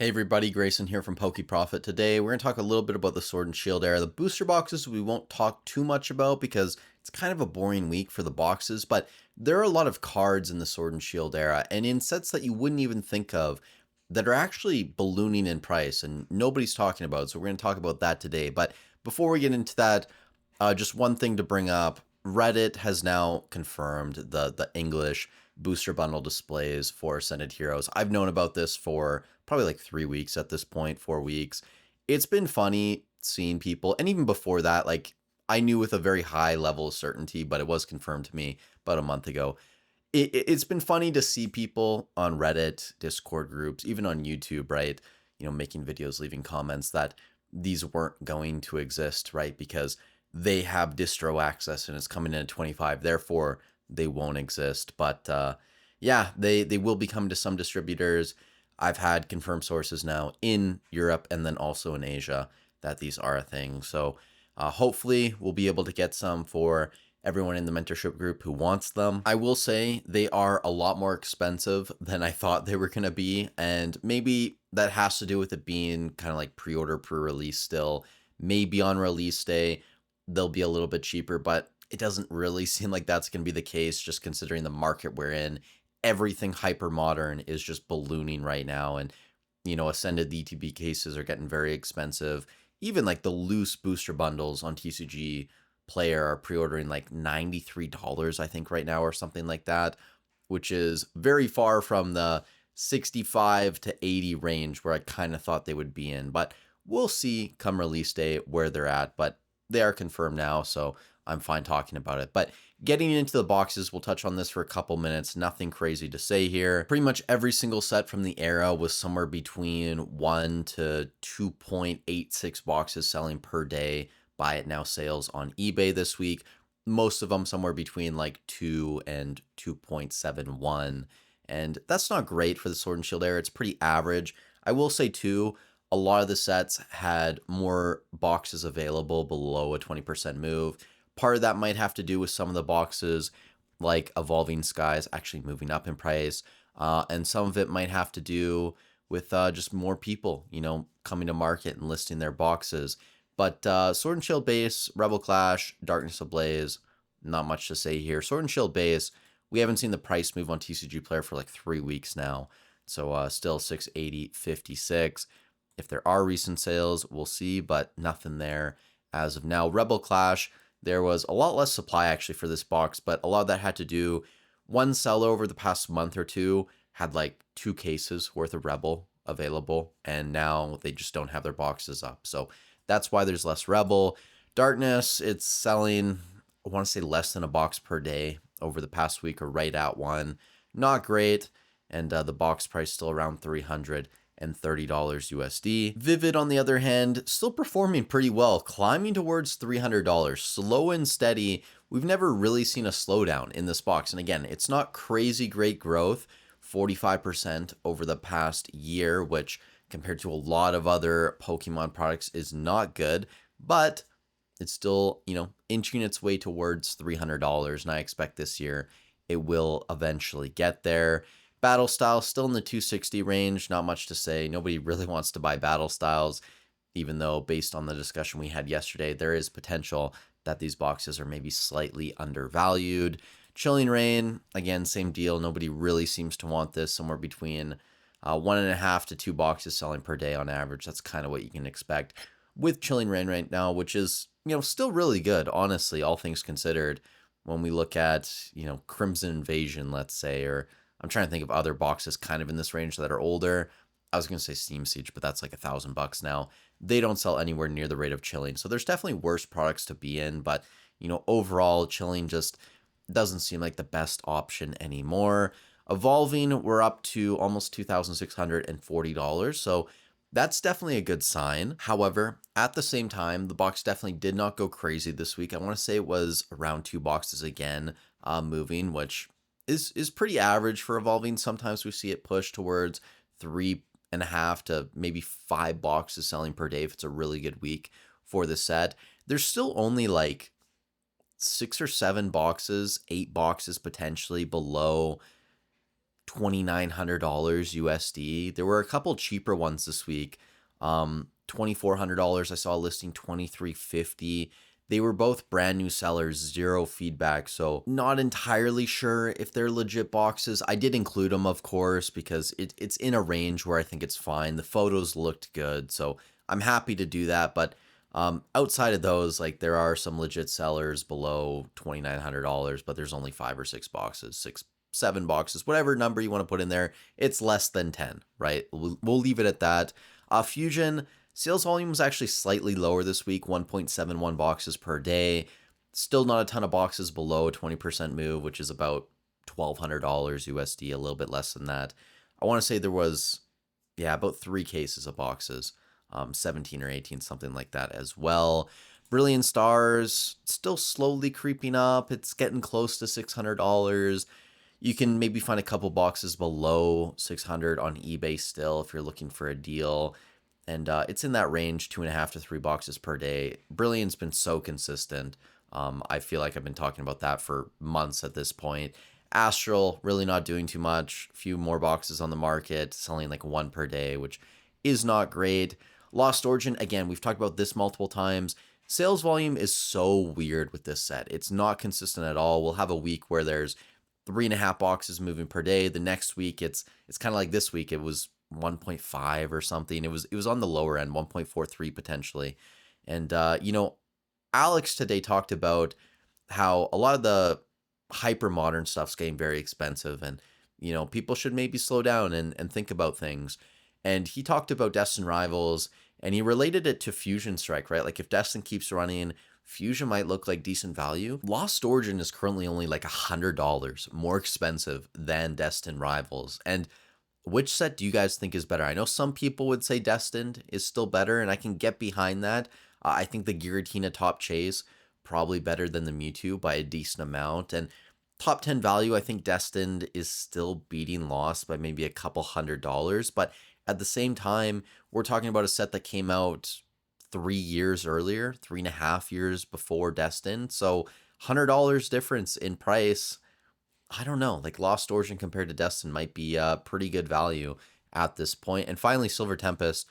Hey everybody, Grayson here from Profit. Today we're going to talk a little bit about the Sword and Shield era. The booster boxes we won't talk too much about because it's kind of a boring week for the boxes, but there are a lot of cards in the Sword and Shield era and in sets that you wouldn't even think of that are actually ballooning in price and nobody's talking about. So we're going to talk about that today. But before we get into that, just one thing to bring up. Reddit has now confirmed the English booster bundle displays for Ascended Heroes. I've known about this for probably like 3 weeks at this point, 4 weeks. It's been funny seeing people, and even before that, like I knew with a very high level of certainty, but it was confirmed to me about a month ago. It's been funny to see people on Reddit, Discord groups, even on YouTube, right? Making videos, leaving comments that these weren't going to exist, right? Because they have distro access and it's coming in at 25, therefore they won't exist. But yeah, they will be coming to some distributors. I've had confirmed sources now in Europe and then also in Asia that these are a thing. So hopefully we'll be able to get some for everyone in the mentorship group who wants them. I will say they are a lot more expensive than I thought they were going to be. And maybe that has to do with it being kind of like pre-order, pre-release still. Maybe on release day, they'll be a little bit cheaper, but it doesn't really seem like that's going to be the case just considering the market we're in. Everything hyper modern is just ballooning right now. And, Ascended DTB cases are getting very expensive. Even like the loose booster bundles on TCG Player are pre-ordering like $93, I think, right now or something like that, which is very far from the 65 to 80 range where I kind of thought they would be in. But we'll see come release day where they're at. But they are confirmed now, so I'm fine talking about it. But getting into the boxes, we'll touch on this for a couple minutes. Nothing crazy to say here. Pretty much every single set from the era was somewhere between 1 to 2.86 boxes selling per day. Buy it now sales on eBay this week. Most of them somewhere between like 2 and 2.71. And that's not great for the Sword and Shield era. It's pretty average. I will say too, a lot of the sets had more boxes available below a 20% move. Part of that might have to do with some of the boxes like Evolving Skies actually moving up in price. And some of it might have to do with just more people, coming to market and listing their boxes. But Sword and Shield base, Rebel Clash, Darkness Ablaze, not much to say here. Sword and Shield base, we haven't seen the price move on TCG Player for like 3 weeks now. So still 680.56. If there are recent sales, we'll see, but nothing there as of now. Rebel Clash, there was a lot less supply actually for this box, but a lot of that had to do, one seller over the past month or two had like 2 cases worth of Rebel available, and now they just don't have their boxes up. So that's why there's less Rebel. Darkness, it's selling, I want to say less than a box per day over the past week or right at one. Not great. And the box price still around $330 USD. Vivid, on the other hand, still performing pretty well, climbing towards $300. Slow and steady. We've never really seen a slowdown in this box. And again, it's not crazy great growth, 45% over the past year, which compared to a lot of other Pokemon products is not good, but it's still, inching its way towards $300. And I expect this year it will eventually get there. Battle Styles still in the 260 range. Not much to say. Nobody really wants to buy Battle Styles, even though based on the discussion we had yesterday, there is potential that these boxes are maybe slightly undervalued. Chilling Reign, again, same deal. Nobody really seems to want this. Somewhere between 1.5 to 2 boxes selling per day on average. That's kind of what you can expect with Chilling Reign right now, which is, still really good, honestly, all things considered. When we look at, Crimson Invasion, let's say, or I'm trying to think of other boxes kind of in this range that are older. I was going to say Steam Siege, but that's like $1,000 now. They don't sell anywhere near the rate of Chilling. So there's definitely worse products to be in, but, overall, Chilling just doesn't seem like the best option anymore. Evolving, we're up to almost $2,640. So that's definitely a good sign. However, at the same time, the box definitely did not go crazy this week. I want to say it was around 2 boxes again moving, which is pretty average for Evolving. Sometimes we see it push towards 3.5 to maybe 5 boxes selling per day if it's a really good week for the set. There's still only like 6 or 7 boxes, 8 boxes potentially below $2,900 USD. There were a couple cheaper ones this week. $2,400. I saw a listing 2,350. They were both brand new sellers, zero feedback. So not entirely sure if they're legit boxes. I did include them, of course, because it's in a range where I think it's fine. The photos looked good, so I'm happy to do that. But outside of those, like there are some legit sellers below $2,900, but there's only 5 or 6 boxes, 6, 7 boxes, whatever number you want to put in there. It's less than 10, right? We'll leave it at that. Fusion sales volume was actually slightly lower this week, 1.71 boxes per day. Still not a ton of boxes below a 20% move, which is about $1,200 USD, a little bit less than that. I want to say there was, yeah, about 3 cases of boxes, 17 or 18, something like that as well. Brilliant Stars still slowly creeping up. It's getting close to $600. You can maybe find a couple boxes below 600 on eBay still if you're looking for a deal. And it's in that range, 2.5 to 3 boxes per day. Brilliant's been so consistent. I feel like I've been talking about that for months at this point. Astral, really not doing too much. A few more boxes on the market, selling like 1 per day, which is not great. Lost Origin, again, we've talked about this multiple times. Sales volume is so weird with this set. It's not consistent at all. We'll have a week where there's 3.5 boxes moving per day. The next week, it's kind of like this week. It was 1.5 or something. It was on the lower end, 1.43 potentially. And Alex today talked about how a lot of the hyper modern stuff's getting very expensive, and people should maybe slow down and think about things. And he talked about Destin Rivals, and he related it to Fusion Strike, right? Like if Destin keeps running, Fusion might look like decent value. Lost Origin is currently only like $100 more expensive than Destin Rivals. And which set do you guys think is better? I know some people would say Destined is still better, and I can get behind that. I think the Giratina Top Chase probably better than the Mewtwo by a decent amount. And top 10 value, I think Destined is still beating Lost by maybe a couple $100. But at the same time, we're talking about a set that came out 3 years earlier, 3.5 years before Destined. So $100 difference in price. I don't know, like Lost Origin compared to Destin might be a pretty good value at this point. And finally, Silver Tempest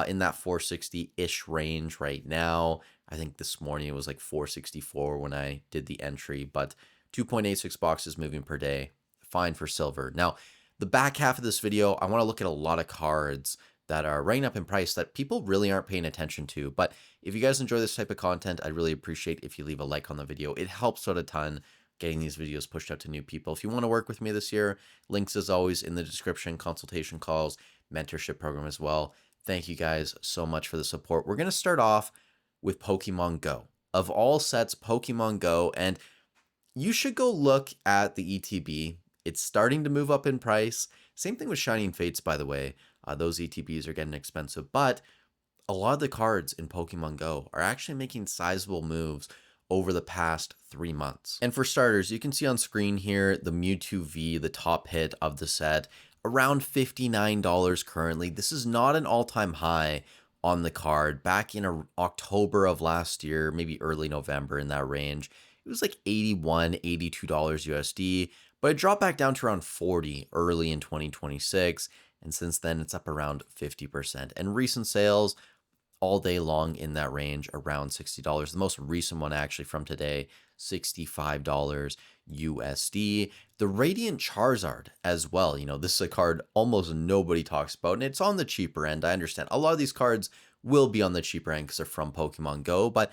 in that 460-ish range right now. I think this morning it was like 464 when I did the entry, but 2.86 boxes moving per day. Fine for silver. Now, the back half of this video, I want to look at a lot of cards that are running up in price that people really aren't paying attention to. But if you guys enjoy this type of content, I'd really appreciate if you leave a like on the video. It helps out a ton getting these videos pushed out to new people. If you want to work with me this year, links as always in the description, consultation calls, mentorship program as well. Thank you guys so much for the support. We're going to start off with Pokemon Go. Of all sets, Pokemon Go, and you should go look at the ETB. It's starting to move up in price. Same thing with Shining Fates, by the way. Those ETBs are getting expensive, but a lot of the cards in Pokemon Go are actually making sizable moves over the past 3 months. And for starters, you can see on screen here the Mewtwo V, the top hit of the set, around $59 currently. This is not an all-time high on the card. Back in October of last year, maybe early November, in that range, it was like $81, $82 USD, but it dropped back down to around 40 early in 2026, and since then it's up around 50%. And recent sales all day long in that range, around $60. The most recent one actually from today, $65 USD. The Radiant Charizard as well. This is a card almost nobody talks about, and it's on the cheaper end. I understand a lot of these cards will be on the cheaper end because they're from Pokemon Go, but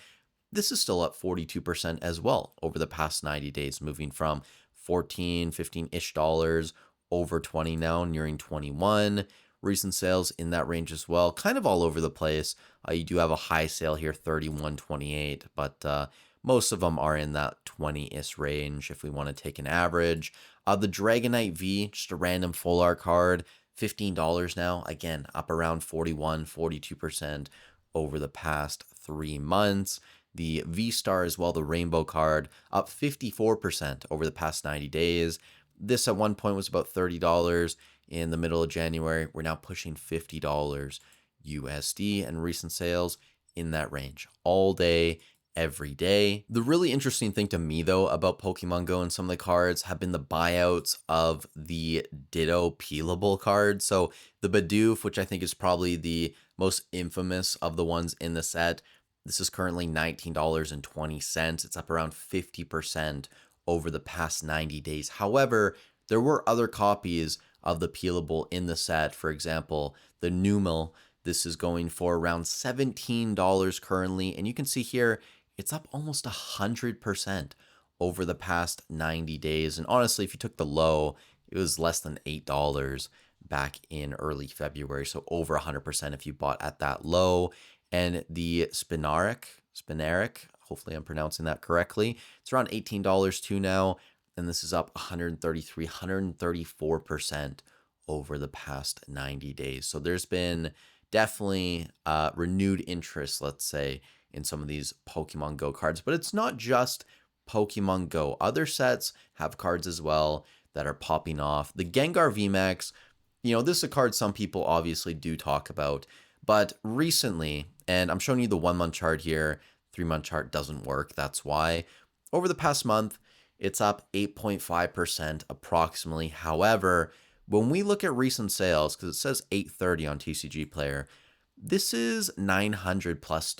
this is still up 42% as well over the past 90 days, moving from 14, 15-ish dollars, over 20 now, nearing 21. Recent sales in that range as well, kind of all over the place. You do have a high sale here, 31.28, but most of them are in that 20-ish range if we want to take an average. The Dragonite V, just a random full art card, $15 now. Again, up around 41, 42% over the past 3 months. The V-Star as well, the Rainbow card, up 54% over the past 90 days. This at one point was about $30 in the middle of January. We're now pushing $50 USD, and recent sales in that range all day every day. The really interesting thing to me though about Pokemon Go and some of the cards have been the buyouts of the Ditto peelable cards. So the Bidoof, which I think is probably the most infamous of the ones in the set, this is currently $19.20. It's up around 50% over the past 90 days. However, there were other copies of the peelable in the set. For example, the Numel, this is going for around $17 currently. And you can see here, it's up almost 100% over the past 90 days. And honestly, if you took the low, it was less than $8 back in early February. So over 100% if you bought at that low. And the Spinaric, hopefully I'm pronouncing that correctly, it's around $18 too now. And this is up 133, 134% over the past 90 days. So there's been definitely renewed interest, let's say, in some of these Pokemon Go cards. But it's not just Pokemon Go. Other sets have cards as well that are popping off. The Gengar VMAX, this is a card some people obviously do talk about. But recently, and I'm showing you the 1 month chart here, 3 month chart doesn't work. That's why. Over the past month, it's up 8.5% approximately. However, when we look at recent sales, because it says 830 on TCG Player, this is $900 plus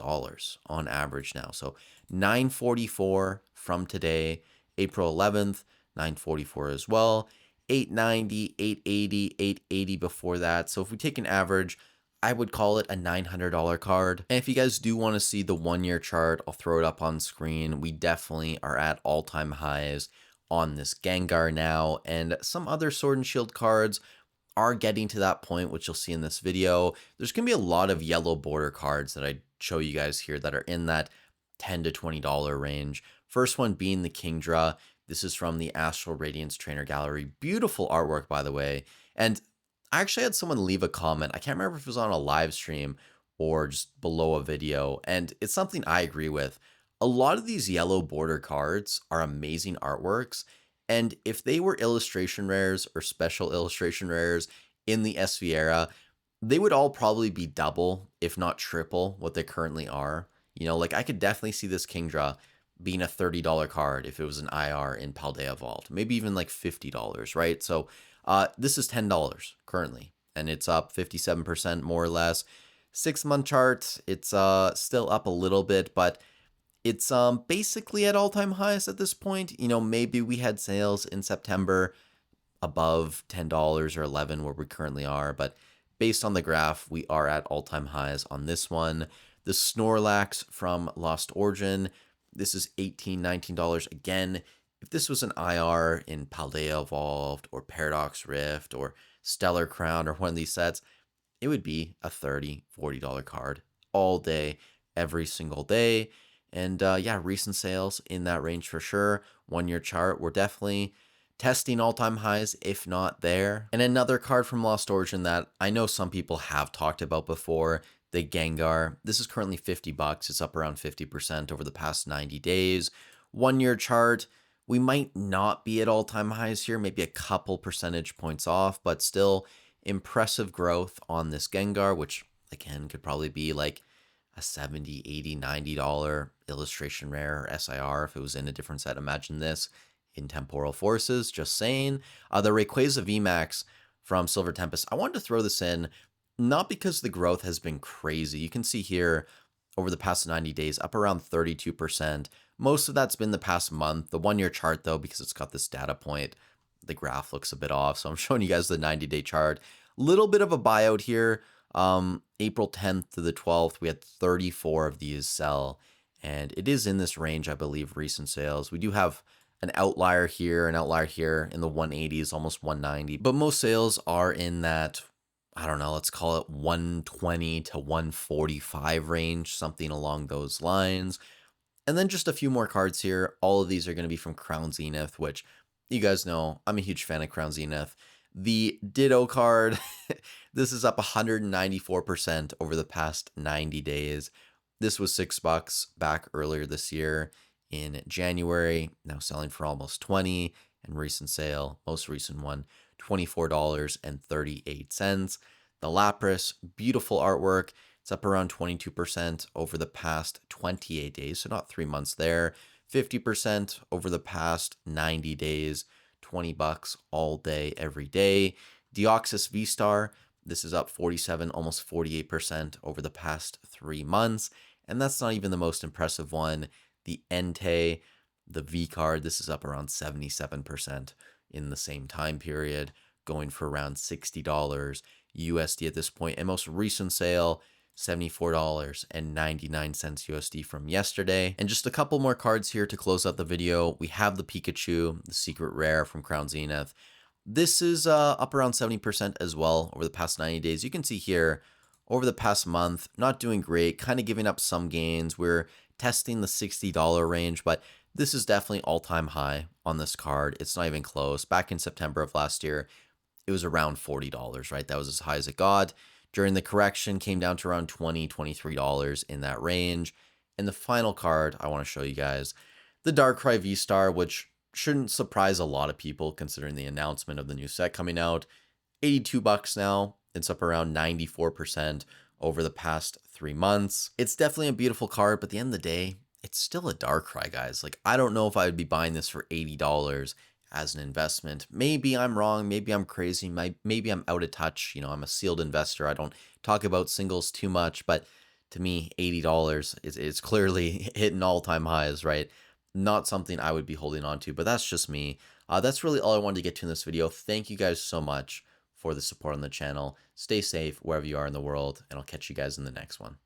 on average now. So 944 from today, April 11th, 944 as well, 890, 880, 880 before that. So if we take an average, I would call it a $900 card. And if you guys do want to see the 1 year chart, I'll throw it up on screen. We definitely are at all-time highs on this Gengar now, and some other Sword and Shield cards are getting to that point, which you'll see in this video. There's going to be a lot of yellow border cards that I show you guys here that are in that $10 to $20 range. First one being the Kingdra. This is from the Astral Radiance Trainer Gallery. Beautiful artwork, by the way. And I actually had someone leave a comment. I can't remember if it was on a live stream or just below a video. And it's something I agree with. A lot of these yellow border cards are amazing artworks. And if they were illustration rares or special illustration rares in the SV era, they would all probably be double, if not triple, what they currently are. Like I could definitely see this Kingdra being a $30 card if it was an IR in Paldea Vault. Maybe even like $50, right? So this is $10 currently, and it's up 57% more or less. 6 month chart, it's still up a little bit, but it's basically at all-time highs at this point. Maybe we had sales in September above $10 or $11 where we currently are, but based on the graph, we are at all-time highs on this one. The Snorlax from Lost Origin, this is $18, $19 again. If this was an IR in Paldea Evolved or Paradox Rift or Stellar Crown or one of these sets, it would be a $30, $40 card all day, every single day. And recent sales in that range for sure. 1 year chart, we're definitely testing all-time highs, if not there. And another card from Lost Origin that I know some people have talked about before, the Gengar. This is currently $50. It's up around 50% over the past 90 days. 1 year chart, we might not be at all-time highs here, maybe a couple percentage points off, but still impressive growth on this Gengar, which again could probably be like a $70, $80, $90 illustration rare or SIR if it was in a different set. Imagine this in Temporal Forces, just saying. The Rayquaza VMAX from Silver Tempest. I wanted to throw this in, not because the growth has been crazy. You can see here over the past 90 days, up around 32%. Most of that's been the past month. The 1 year chart, though, because it's got this data point, the graph looks a bit off. So I'm showing you guys the 90-day chart. Little bit of a buyout here. April 10th to the 12th, we had 34 of these sell. And it is in this range, I believe, recent sales. We do have an outlier here in the 180s, almost 190. But most sales are in that, I don't know, let's call it 120 to 145 range, something along those lines. And then just a few more cards here. All of these are going to be from Crown Zenith, which you guys know I'm a huge fan of Crown Zenith. The Ditto card, this is up 194% over the past 90 days. This was $6 back earlier this year in January, now selling for almost 20, and recent sale, most recent one, $24.38. The Lapras, beautiful artwork. It's up around 22% over the past 28 days, so not 3 months there. 50% over the past 90 days, 20 bucks all day, every day. Deoxys V-Star, this is up 47, almost 48% over the past 3 months. And that's not even the most impressive one. The Entei, the V card, this is up around 77% in the same time period, going for around $60 USD at this point. And most recent sale, $74.99 USD from yesterday. And just a couple more cards here to close out the video. We have the Pikachu, the secret rare from Crown Zenith. This is up around 70% as well over the past 90 days. You can see here over the past month, not doing great, kind of giving up some gains. We're testing the $60 range, but this is definitely all-time high on this card. It's not even close. Back in September of last year, it was around $40, right? That was as high as it got. During the correction, came down to around $20, $23 in that range. And the final card I want to show you guys, the Darkrai V-Star, which shouldn't surprise a lot of people considering the announcement of the new set coming out. 82 bucks now. It's up around 94% over the past 3 months. It's definitely a beautiful card, but at the end of the day, it's still a Darkrai, guys. Like, I don't know if I would be buying this for $80 as an investment. Maybe I'm wrong. Maybe I'm crazy. Maybe I'm out of touch. You know, I'm a sealed investor. I don't talk about singles too much, but to me, $80 is clearly hitting all-time highs, right? Not something I would be holding on to, but that's just me. That's really all I wanted to get to in this video. Thank you guys so much for the support on the channel. Stay safe wherever you are in the world, and I'll catch you guys in the next one.